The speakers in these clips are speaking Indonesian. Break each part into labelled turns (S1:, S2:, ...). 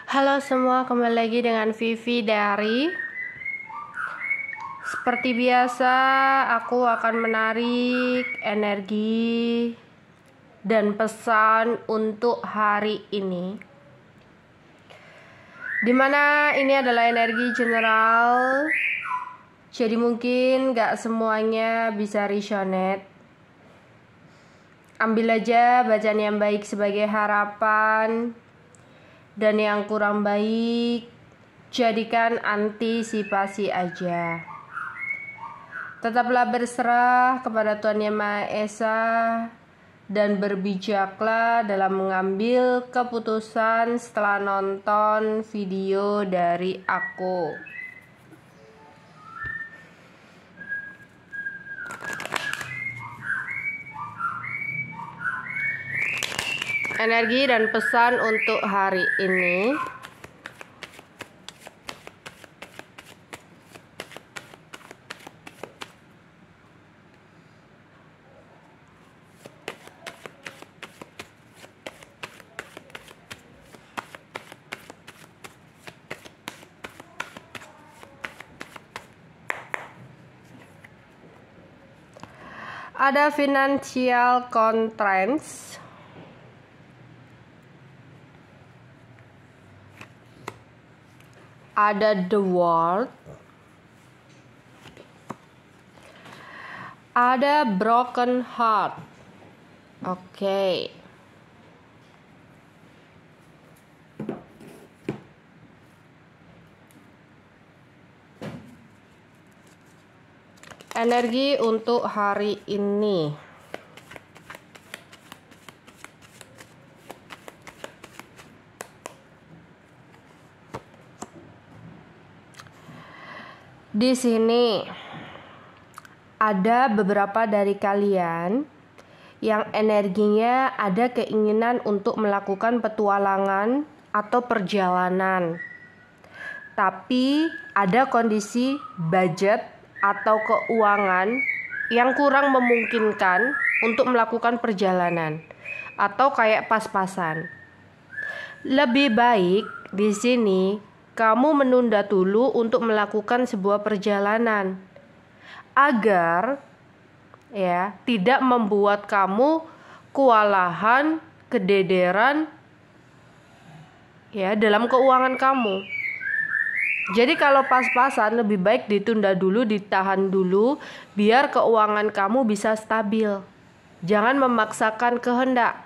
S1: Halo semua, kembali lagi dengan Vivi dari. Seperti biasa, aku akan menarik energi dan pesan untuk hari ini, dimana ini adalah energi general. Jadi mungkin gak semuanya bisa resonate. Ambil aja bacaan yang baik sebagai harapan, dan yang kurang baik jadikan antisipasi aja. Tetaplah berserah kepada Tuhan Yang Maha Esa dan berbijaklah dalam mengambil keputusan setelah nonton video dari aku. Energi dan pesan untuk hari ini. Ada financial constraints, ada the world, ada broken heart. Oke. Energi untuk hari ini. Di sini ada beberapa dari kalian yang energinya ada keinginan untuk melakukan petualangan atau perjalanan, tapi ada kondisi budget atau keuangan yang kurang memungkinkan untuk melakukan perjalanan atau kayak pas-pasan. Lebih baik di sini kamu menunda dulu untuk melakukan sebuah perjalanan agar tidak membuat kamu kewalahan, kedederan dalam keuangan kamu. Jadi kalau pas-pasan lebih baik ditunda dulu, ditahan dulu biar keuangan kamu bisa stabil. Jangan memaksakan kehendak.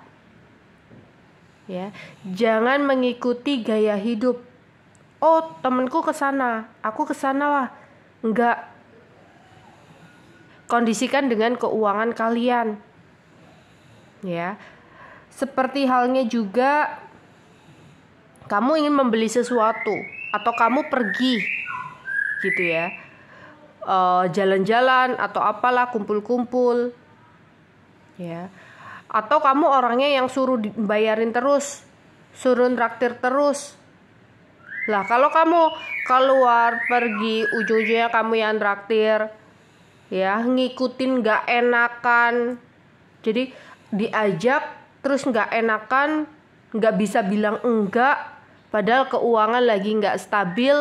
S1: Jangan mengikuti gaya hidup. Oh, temanku ke sana, aku ke sana lah. Enggak. Kondisikan dengan keuangan kalian. Seperti halnya juga kamu ingin membeli sesuatu atau kamu pergi gitu jalan-jalan atau apalah, kumpul-kumpul atau kamu orangnya yang suruh bayarin terus, suruh traktir terus. Lah kalau kamu keluar pergi ujung-ujungnya kamu yang traktir ngikutin gak enakan, jadi diajak terus gak enakan, gak bisa bilang enggak. Padahal keuangan lagi nggak stabil,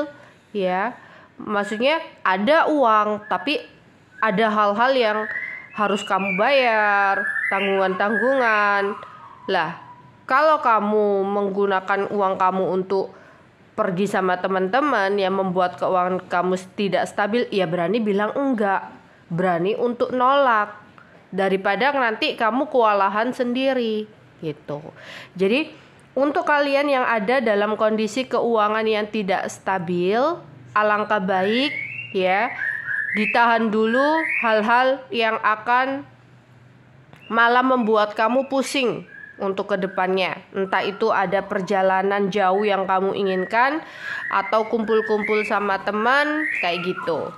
S1: maksudnya ada uang, tapi ada hal-hal yang harus kamu bayar, tanggungan-tanggungan. Lah, kalau kamu menggunakan uang kamu untuk pergi sama teman-teman yang membuat keuangan kamu tidak stabil, berani bilang enggak, berani untuk nolak, daripada nanti kamu kewalahan sendiri, gitu. Jadi untuk kalian yang ada dalam kondisi keuangan yang tidak stabil, alangkah baik ditahan dulu hal-hal yang akan malah membuat kamu pusing untuk kedepannya. Entah itu ada perjalanan jauh yang kamu inginkan atau kumpul-kumpul sama teman kayak gitu.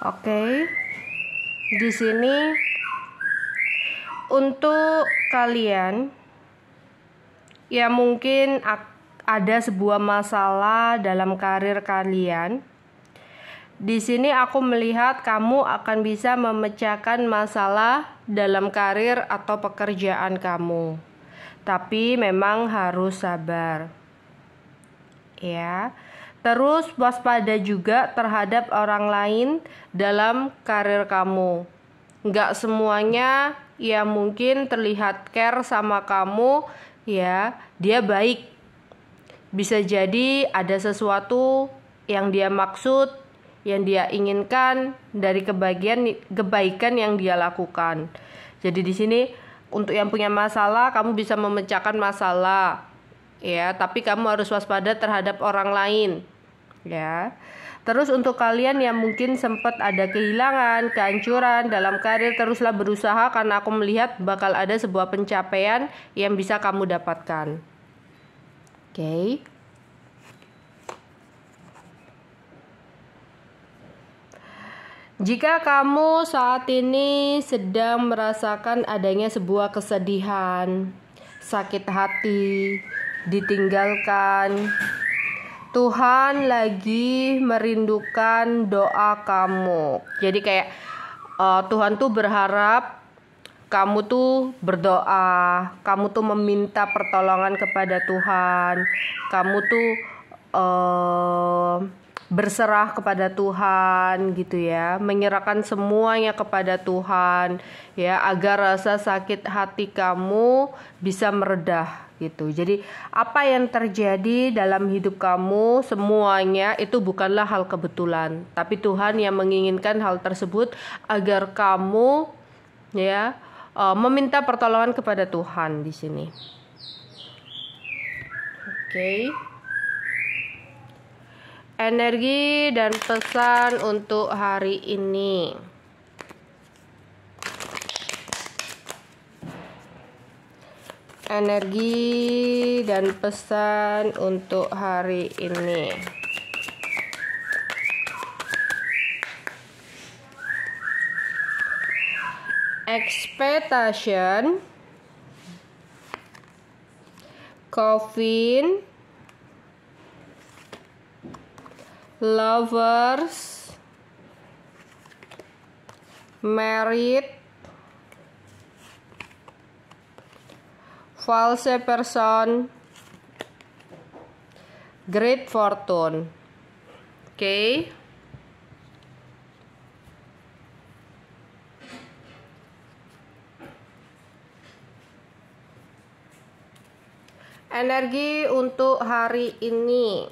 S1: Oke, di sini untuk kalian ya mungkin ada sebuah masalah dalam karir kalian Di sini aku melihat kamu akan bisa memecahkan masalah dalam karir atau pekerjaan kamu. Tapi memang harus sabar. Ya. Terus waspada juga terhadap orang lain dalam karir kamu. Nggak semuanya yang mungkin terlihat care sama kamu, ya, dia baik. Bisa jadi ada sesuatu yang dia maksud, yang dia inginkan dari kebaikan yang dia lakukan. Jadi di sini untuk yang punya masalah, kamu bisa memecahkan masalah, ya. Tapi kamu harus waspada terhadap orang lain, ya. Terus untuk kalian yang mungkin sempat ada kehilangan, kehancuran dalam karir, teruslah berusaha karena aku melihat bakal ada sebuah pencapaian yang bisa kamu dapatkan. Oke. Jika kamu saat ini sedang merasakan adanya sebuah kesedihan, sakit hati, ditinggalkan, Tuhan lagi merindukan doa kamu. Jadi kayak Tuhan tuh berharap kamu tuh berdoa, kamu tuh meminta pertolongan kepada Tuhan, kamu tuh berserah kepada Tuhan gitu ya, menyerahkan semuanya kepada Tuhan ya, agar rasa sakit hati kamu bisa meredah gitu. Jadi apa yang terjadi dalam hidup kamu semuanya itu bukanlah hal kebetulan, tapi Tuhan yang menginginkan hal tersebut agar kamu ya meminta pertolongan kepada Tuhan di sini. Oke. Energi dan pesan untuk hari ini. Energi dan pesan untuk hari ini. Expectation, coffin, lovers, married, false person, great fortune. Oke. Energi untuk hari ini.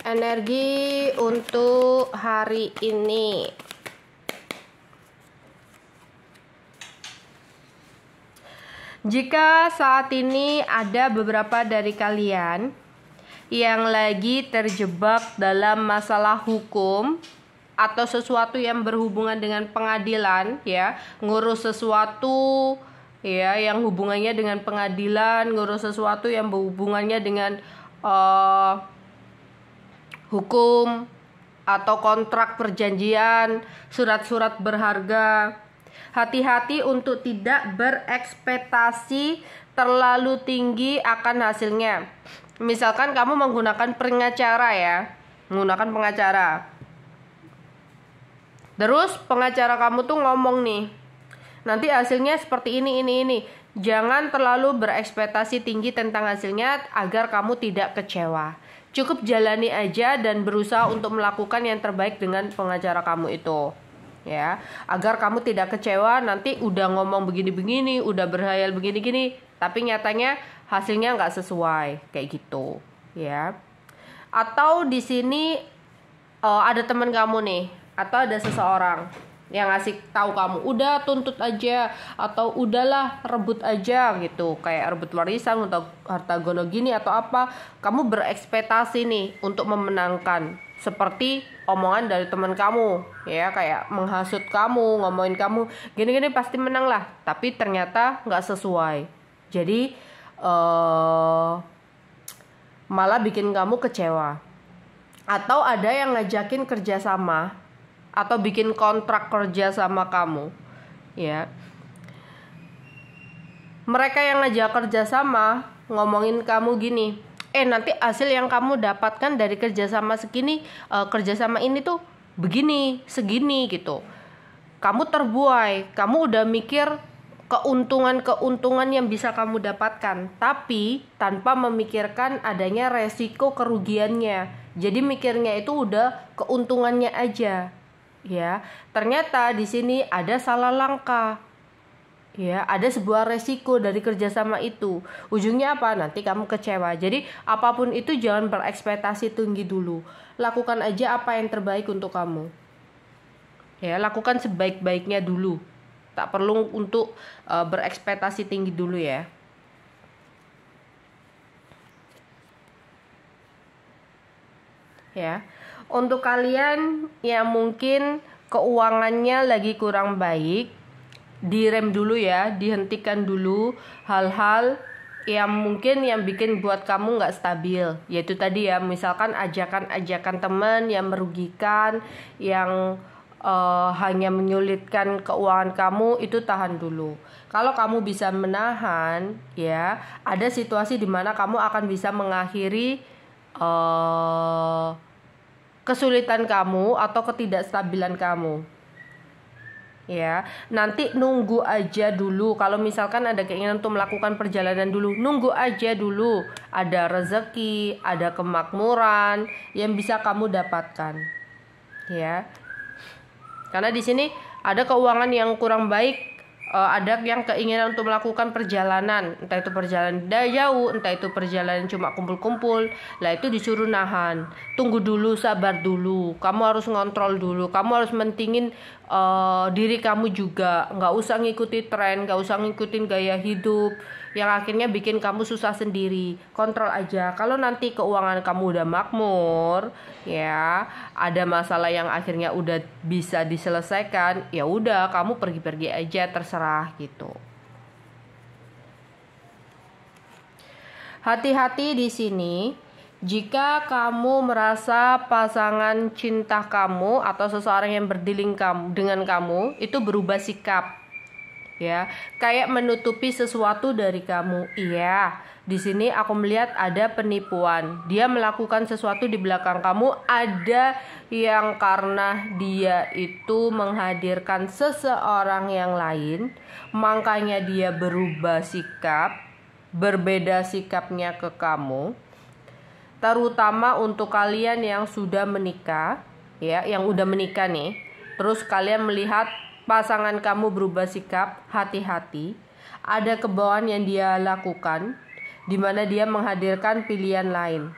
S1: Energi untuk hari ini. Jika saat ini ada beberapa dari kalian yang lagi terjebak dalam masalah hukum atau sesuatu yang berhubungan dengan pengadilan ya, ngurus sesuatu ya yang hubungannya dengan pengadilan, ngurus sesuatu yang berhubungannya dengan hukum atau kontrak perjanjian, surat-surat berharga. Hati-hati untuk tidak berekspektasi terlalu tinggi akan hasilnya. Misalkan kamu menggunakan pengacara ya, menggunakan pengacara. Terus pengacara kamu tuh ngomong nih, nanti hasilnya seperti ini. Jangan terlalu berekspektasi tinggi tentang hasilnya agar kamu tidak kecewa. Cukup jalani aja dan berusaha untuk melakukan yang terbaik dengan pengacara kamu itu. Ya, agar kamu tidak kecewa nanti udah ngomong begini-begini, udah berhayal begini-gini, tapi nyatanya hasilnya nggak sesuai kayak gitu, ya. Atau di sini ada teman kamu nih, atau ada seseorang yang ngasih tahu kamu, udah tuntut aja atau udahlah rebut aja gitu, kayak rebut warisan atau harta gono gini atau apa. Kamu berekspektasi nih untuk memenangkan, seperti omongan dari teman kamu ya, kayak menghasut kamu, ngomongin kamu gini-gini pasti menang lah, tapi ternyata nggak sesuai. Jadi malah bikin kamu kecewa. Atau ada yang ngajakin kerjasama atau bikin kontrak kerja sama kamu ya, mereka yang ngajak kerjasama ngomongin kamu gini, nanti hasil yang kamu dapatkan dari kerjasama kerjasama ini tuh begini, segini gitu. Kamu terbuai, kamu udah mikir keuntungan yang bisa kamu dapatkan, tapi tanpa memikirkan adanya resiko kerugiannya. Jadi mikirnya itu udah keuntungannya aja. Ya, ternyata di sini ada salah langkah. Ya, ada sebuah resiko dari kerjasama itu. Ujungnya apa? Nanti kamu kecewa. Jadi apapun itu jangan berekspektasi tinggi dulu. Lakukan aja apa yang terbaik untuk kamu. Ya, lakukan sebaik-baiknya dulu. Tak perlu untuk berekspektasi tinggi dulu ya. Ya, untuk kalian yang mungkin keuangannya lagi kurang baik, direm dulu ya, dihentikan dulu hal-hal yang mungkin yang bikin buat kamu nggak stabil, yaitu tadi ya, misalkan ajakan-ajakan teman yang merugikan, yang hanya menyulitkan keuangan kamu, itu tahan dulu. Kalau kamu bisa menahan, ya, ada situasi di mana kamu akan bisa mengakhiri kesulitan kamu atau ketidakstabilan kamu. Ya, nanti nunggu aja dulu. Kalau misalkan ada keinginan untuk melakukan perjalanan dulu, nunggu aja dulu. Ada rezeki, ada kemakmuran yang bisa kamu dapatkan. Ya. Karena di sini ada keuangan yang kurang baik, ada yang keinginan untuk melakukan perjalanan, entah itu perjalanan jauh, entah itu perjalanan cuma kumpul-kumpul. Lah itu disuruh nahan. Tunggu dulu, sabar dulu. Kamu harus ngontrol dulu. Kamu harus mentingin diri kamu juga. Nggak usah ngikuti tren, nggak usah ngikutin gaya hidup yang akhirnya bikin kamu susah sendiri. Kontrol aja. Kalau nanti keuangan kamu udah makmur, ya, ada masalah yang akhirnya udah bisa diselesaikan, ya udah kamu pergi-pergi aja, terserah gitu. Hati-hati di sini. Jika kamu merasa pasangan cinta kamu atau seseorang yang berdealing dengan kamu itu berubah sikap, ya, kayak menutupi sesuatu dari kamu. Iya, di sini aku melihat ada penipuan. Dia melakukan sesuatu di belakang kamu. Ada yang karena dia itu menghadirkan seseorang yang lain, makanya dia berubah sikap, berbeda sikapnya ke kamu. Terutama untuk kalian yang sudah menikah, ya, yang udah menikah nih. Terus kalian melihat pasangan kamu berubah sikap, hati-hati. Ada kebawaan yang dia lakukan, di mana dia menghadirkan pilihan lain.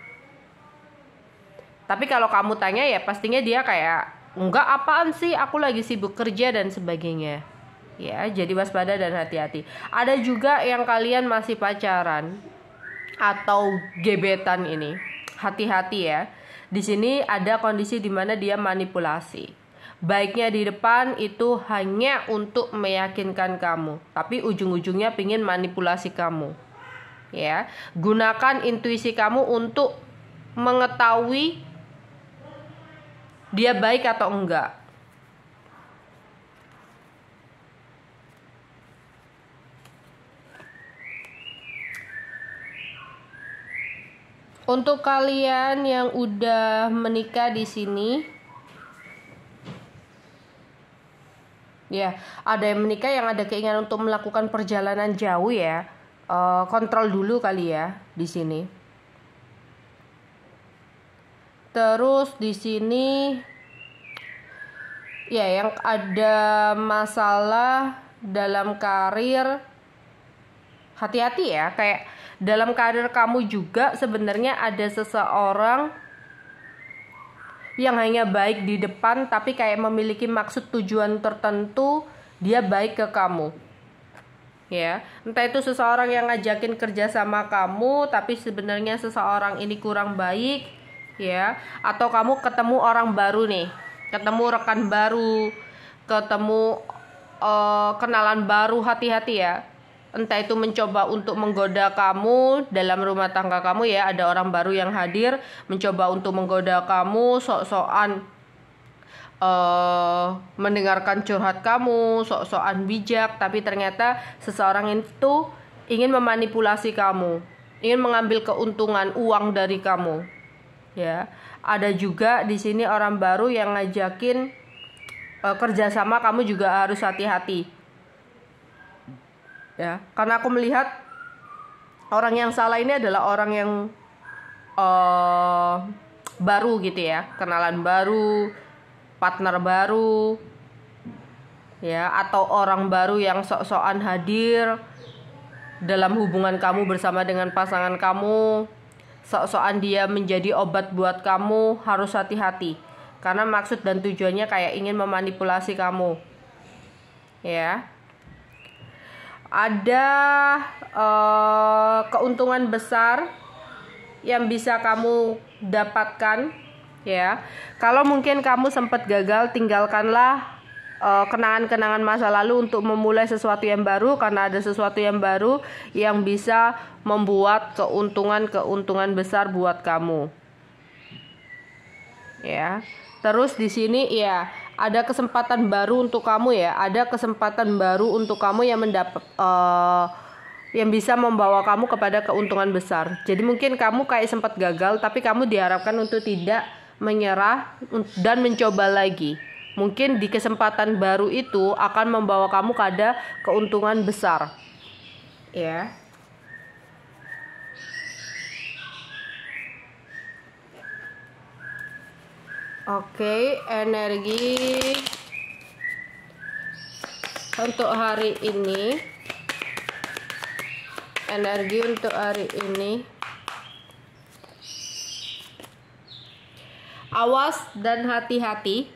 S1: Tapi kalau kamu tanya ya pastinya dia kayak, enggak, apaan sih, aku lagi sibuk kerja dan sebagainya. Ya, jadi waspada dan hati-hati. Ada juga yang kalian masih pacaran atau gebetan ini. Hati-hati ya. Di sini ada kondisi di mana dia manipulasi. Baiknya di depan itu hanya untuk meyakinkan kamu, tapi ujung-ujungnya pingin manipulasi kamu. Ya, gunakan intuisi kamu untuk mengetahui dia baik atau enggak. Untuk kalian yang udah menikah di sini, ya, ada yang menikah yang ada keinginan untuk melakukan perjalanan jauh ya. Kontrol dulu kali ya di sini. Terus di sini ya, yang ada masalah dalam karir, hati-hati ya. Kayak dalam karir kamu juga sebenarnya ada seseorang yang hanya baik di depan, tapi kayak memiliki maksud tujuan tertentu, dia baik ke kamu. Ya, entah itu seseorang yang ngajakin kerja sama kamu, tapi sebenarnya seseorang ini kurang baik, ya. Atau kamu ketemu orang baru nih, ketemu rekan baru, ketemu kenalan baru, hati-hati ya. Entah itu mencoba untuk menggoda kamu dalam rumah tangga kamu ya, ada orang baru yang hadir mencoba untuk menggoda kamu, sok-sokan mendengarkan curhat kamu, sok-sokan bijak, tapi ternyata seseorang itu ingin memanipulasi kamu. ingin mengambil keuntungan uang dari kamu. Ya, ada juga di sini orang baru yang ngajakin kerjasama, kamu juga harus hati-hati. Ya, karena aku melihat orang yang salah ini adalah orang yang baru gitu ya, kenalan baru, partner baru, ya, atau orang baru yang sok-sokan hadir dalam hubungan kamu bersama dengan pasangan kamu, sok-sokan dia menjadi obat buat kamu. Harus hati-hati karena maksud dan tujuannya kayak ingin memanipulasi kamu. Ya, ada keuntungan besar yang bisa kamu dapatkan, ya. Kalau mungkin kamu sempat gagal, tinggalkanlah kenangan-kenangan masa lalu untuk memulai sesuatu yang baru, karena ada sesuatu yang baru yang bisa membuat keuntungan besar buat kamu. Ya. Terus di sini ya ada kesempatan baru untuk kamu, ya. Ada kesempatan baru untuk kamu yang yang bisa membawa kamu kepada keuntungan besar. Jadi mungkin kamu kayak sempat gagal, tapi kamu diharapkan untuk tidak menyerah dan mencoba lagi. Mungkin di kesempatan baru itu akan membawa kamu pada keuntungan besar. Ya. Oke, energi untuk hari ini. Energi untuk hari ini. Awas dan hati-hati.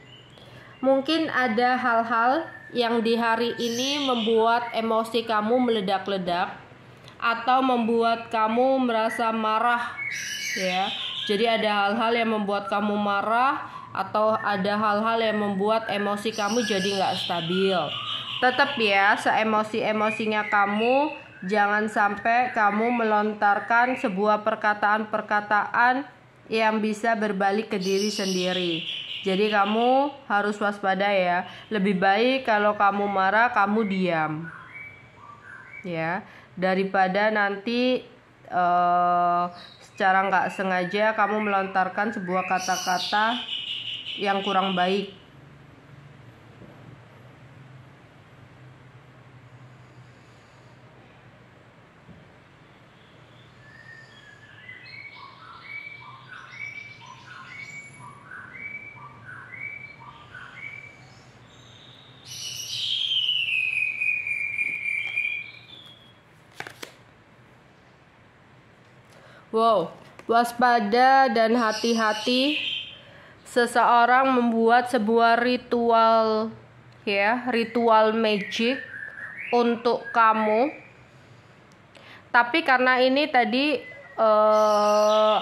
S1: Mungkin ada hal-hal yang di hari ini membuat emosi kamu meledak-ledak atau membuat kamu merasa marah, ya. Jadi ada hal-hal yang membuat kamu marah atau ada hal-hal yang membuat emosi kamu jadi nggak stabil. Tetap ya, seemosi-emosinya kamu, jangan sampai kamu melontarkan sebuah perkataan-perkataan yang bisa berbalik ke diri sendiri. Jadi kamu harus waspada ya. Lebih baik kalau kamu marah, kamu diam. Ya, daripada nanti secara nggak sengaja kamu melontarkan sebuah kata-kata yang kurang baik. Wow, waspada dan hati-hati. Seseorang membuat sebuah ritual, ya, ritual magic untuk kamu. Tapi karena ini tadi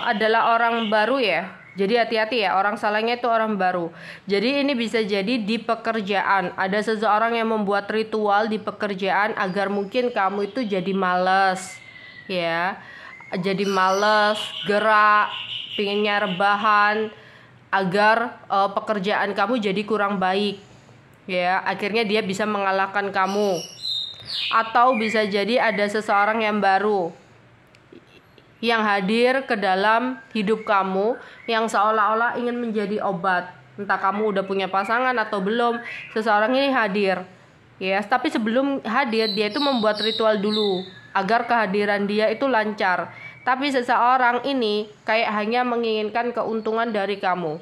S1: adalah orang baru ya, jadi hati-hati ya, orang salahnya itu orang baru. Jadi ini bisa jadi di pekerjaan. Ada seseorang yang membuat ritual di pekerjaan agar mungkin kamu itu jadi malas, ya. Jadi malas, gerak, pinginnya rebahan, agar pekerjaan kamu jadi kurang baik, ya. Akhirnya dia bisa mengalahkan kamu. Atau bisa jadi ada seseorang yang baru yang hadir ke dalam hidup kamu, yang seolah-olah ingin menjadi obat. Entah kamu udah punya pasangan atau belum, seseorang ini hadir, ya. Tapi sebelum hadir, dia itu membuat ritual dulu agar kehadiran dia itu lancar. Tapi seseorang ini kayak hanya menginginkan keuntungan dari kamu.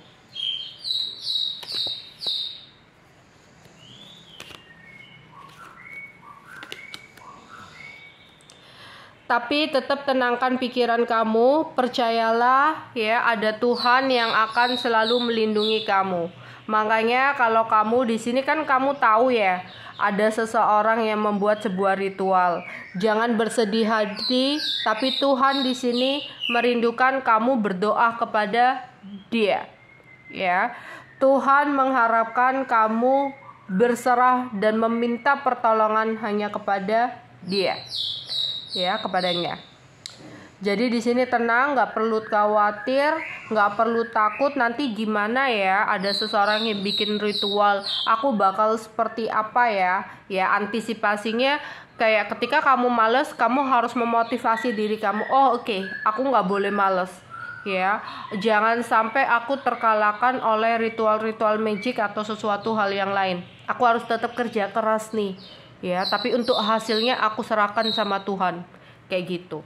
S1: Tapi tetap tenangkan pikiran kamu, percayalah ya, ada Tuhan yang akan selalu melindungi kamu. Makanya kalau kamu di sini kan kamu tahu ya, ada seseorang yang membuat sebuah ritual. Jangan bersedih hati, tapi Tuhan di sini merindukan kamu berdoa kepada Dia. Ya. Tuhan mengharapkan kamu berserah dan meminta pertolongan hanya kepada Dia. Ya, kepadanya. Jadi di sini tenang, nggak perlu khawatir, nggak perlu takut nanti gimana ya. Ada seseorang yang bikin ritual, aku bakal seperti apa ya? Ya antisipasinya kayak ketika kamu males, kamu harus memotivasi diri kamu. Oh oke, aku nggak boleh males. Ya, jangan sampai aku terkalahkan oleh ritual-ritual magic atau sesuatu hal yang lain. Aku harus tetap kerja keras nih. Ya, tapi untuk hasilnya aku serahkan sama Tuhan. Kayak gitu.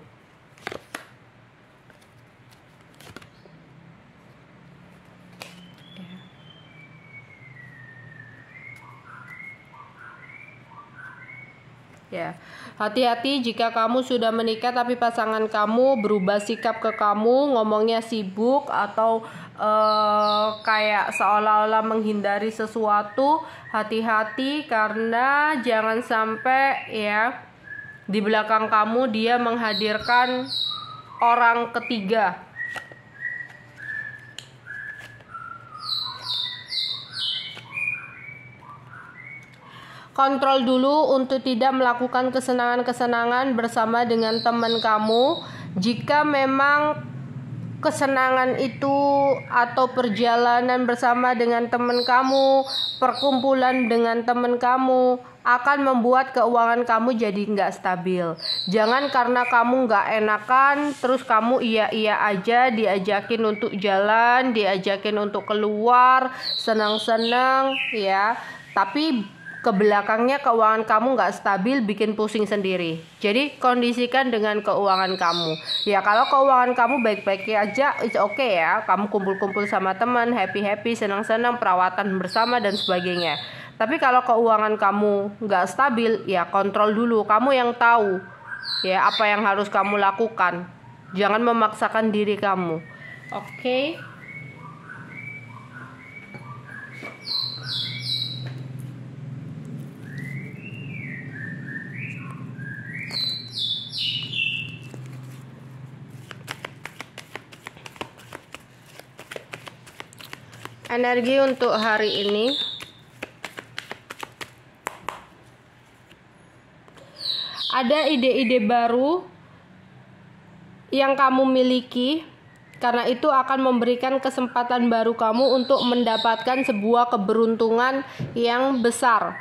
S1: Ya, hati-hati jika kamu sudah menikah tapi pasangan kamu berubah sikap ke kamu, ngomongnya sibuk atau kayak seolah-olah menghindari sesuatu. Hati-hati karena jangan sampai ya di belakang kamu dia menghadirkan orang ketiga. Kontrol dulu untuk tidak melakukan kesenangan-kesenangan bersama dengan teman kamu. Jika memang kesenangan itu atau perjalanan bersama dengan teman kamu, perkumpulan dengan teman kamu akan membuat keuangan kamu jadi nggak stabil. Jangan karena kamu nggak enakan, terus kamu iya-iya aja diajakin untuk jalan, diajakin untuk keluar, senang-senang ya. Tapi ke belakangnya keuangan kamu nggak stabil, bikin pusing sendiri. Jadi kondisikan dengan keuangan kamu. Ya kalau keuangan kamu baik-baik aja, it's okay ya. Kamu kumpul-kumpul sama teman, happy-happy, senang-senang, perawatan bersama dan sebagainya. Tapi kalau keuangan kamu nggak stabil, ya kontrol dulu. Kamu yang tahu ya apa yang harus kamu lakukan. Jangan memaksakan diri kamu. Oke? Energi untuk hari ini, ada ide-ide baru yang kamu miliki, karena itu akan memberikan kesempatan baru kamu untuk mendapatkan sebuah keberuntungan yang besar.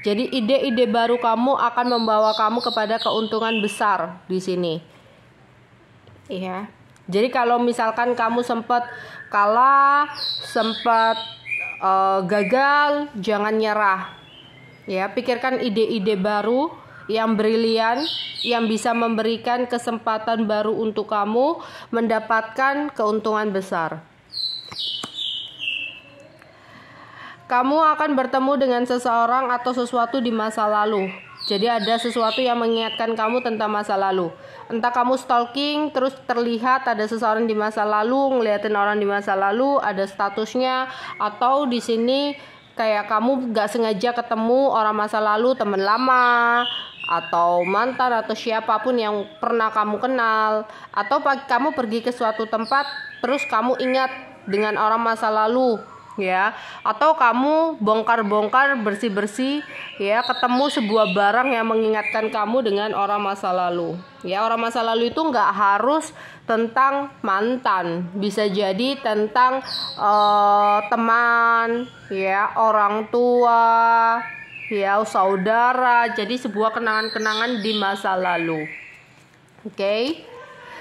S1: Jadi ide-ide baru kamu akan membawa kamu kepada keuntungan besar di sini. Iya. Jadi kalau misalkan kamu sempat kalah, sempat gagal, jangan nyerah. Ya, pikirkan ide-ide baru yang brilian, yang bisa memberikan kesempatan baru untuk kamu mendapatkan keuntungan besar. Kamu akan bertemu dengan seseorang atau sesuatu di masa lalu. Jadi ada sesuatu yang mengingatkan kamu tentang masa lalu. Entah kamu stalking, terus terlihat ada seseorang di masa lalu, ngeliatin orang di masa lalu, ada statusnya, atau di sini kayak kamu gak sengaja ketemu orang masa lalu, teman lama, atau mantan, atau siapapun yang pernah kamu kenal, atau kamu pergi ke suatu tempat, terus kamu ingat dengan orang masa lalu. Ya, atau kamu bongkar-bongkar, bersih-bersih, ya, ketemu sebuah barang yang mengingatkan kamu dengan orang masa lalu. Ya, orang masa lalu itu nggak harus tentang mantan, bisa jadi tentang teman, ya, orang tua, ya, saudara. Jadi sebuah kenangan-kenangan di masa lalu. Oke.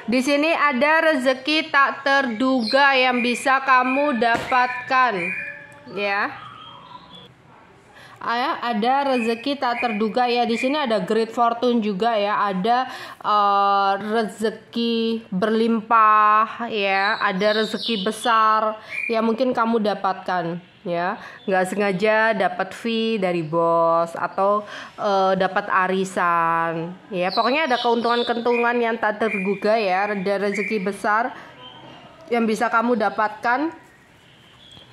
S1: Di sini ada rezeki tak terduga yang bisa kamu dapatkan, ya. Ada rezeki tak terduga ya. Di sini ada great fortune juga ya. Ada rezeki berlimpah ya. Ada rezeki besar yang mungkin kamu dapatkan. Ya, nggak sengaja dapat fee dari bos atau dapat arisan, ya pokoknya ada keuntungan-keuntungan yang tak terduga ya, ada rezeki besar yang bisa kamu dapatkan,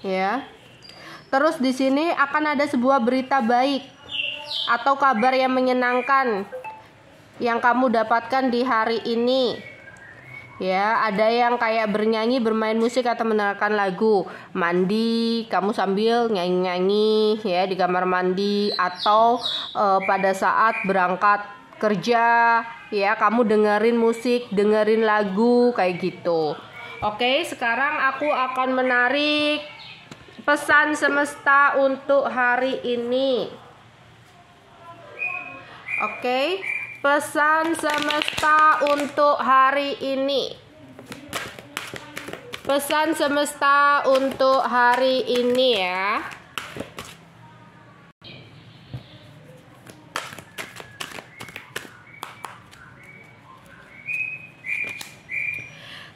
S1: ya. Terus di sini akan ada sebuah berita baik atau kabar yang menyenangkan yang kamu dapatkan di hari ini. Ya, ada yang kayak bernyanyi, bermain musik atau mendengarkan lagu. Mandi, kamu sambil nyanyi-nyanyi ya di kamar mandi, atau pada saat berangkat kerja Ya, kamu dengerin musik, dengerin lagu kayak gitu. Oke, sekarang aku akan menarik pesan semesta untuk hari ini. Oke, pesan semesta untuk hari ini. Pesan semesta untuk hari ini ya.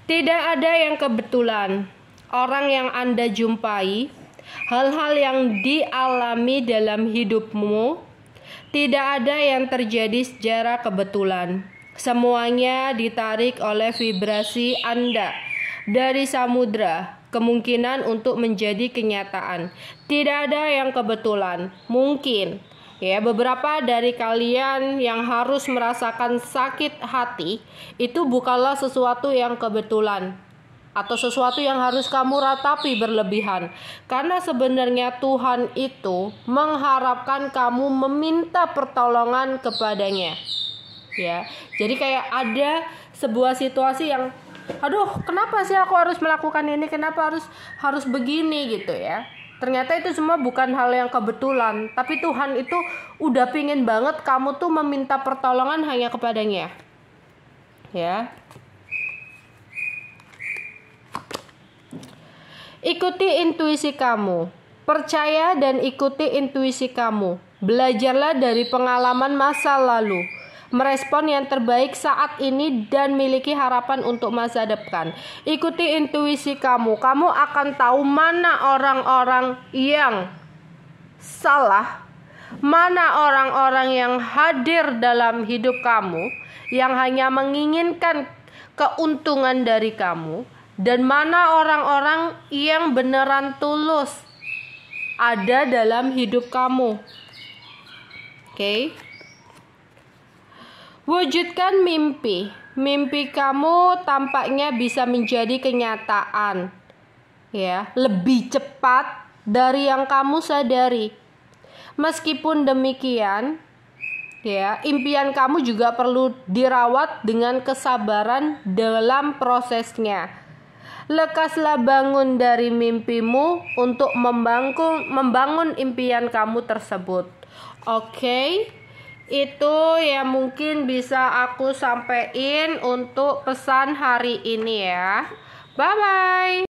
S1: Tidak ada yang kebetulan. Orang yang Anda jumpai, hal-hal yang dialami dalam hidupmu, tidak ada yang terjadi secara kebetulan. Semuanya ditarik oleh vibrasi Anda dari samudra, kemungkinan untuk menjadi kenyataan. Tidak ada yang kebetulan. Mungkin ya, beberapa dari kalian yang harus merasakan sakit hati itu bukanlah sesuatu yang kebetulan atau sesuatu yang harus kamu ratapi berlebihan. Karena sebenarnya Tuhan itu mengharapkan kamu meminta pertolongan kepadanya. Ya. Jadi kayak ada sebuah situasi yang aduh, kenapa sih aku harus melakukan ini? Kenapa harus begini gitu ya? Ternyata itu semua bukan hal yang kebetulan, tapi Tuhan itu udah pingin banget kamu tuh meminta pertolongan hanya kepadanya. Ya. Ikuti intuisi kamu. Percaya dan ikuti intuisi kamu. Belajarlah dari pengalaman masa lalu. Merespon yang terbaik saat ini dan miliki harapan untuk masa depan. Ikuti intuisi kamu. Kamu akan tahu mana orang-orang yang salah, mana orang-orang yang hadir dalam hidup kamu yang hanya menginginkan keuntungan dari kamu, dan mana orang-orang yang beneran tulus ada dalam hidup kamu. Oke. Wujudkan mimpi. Mimpi kamu tampaknya bisa menjadi kenyataan. Ya, lebih cepat dari yang kamu sadari. Meskipun demikian, ya, impian kamu juga perlu dirawat dengan kesabaran dalam prosesnya. Lekaslah bangun dari mimpimu untuk membangun impian kamu tersebut. Oke. Itu yang mungkin bisa aku sampaikan untuk pesan hari ini ya. Bye bye.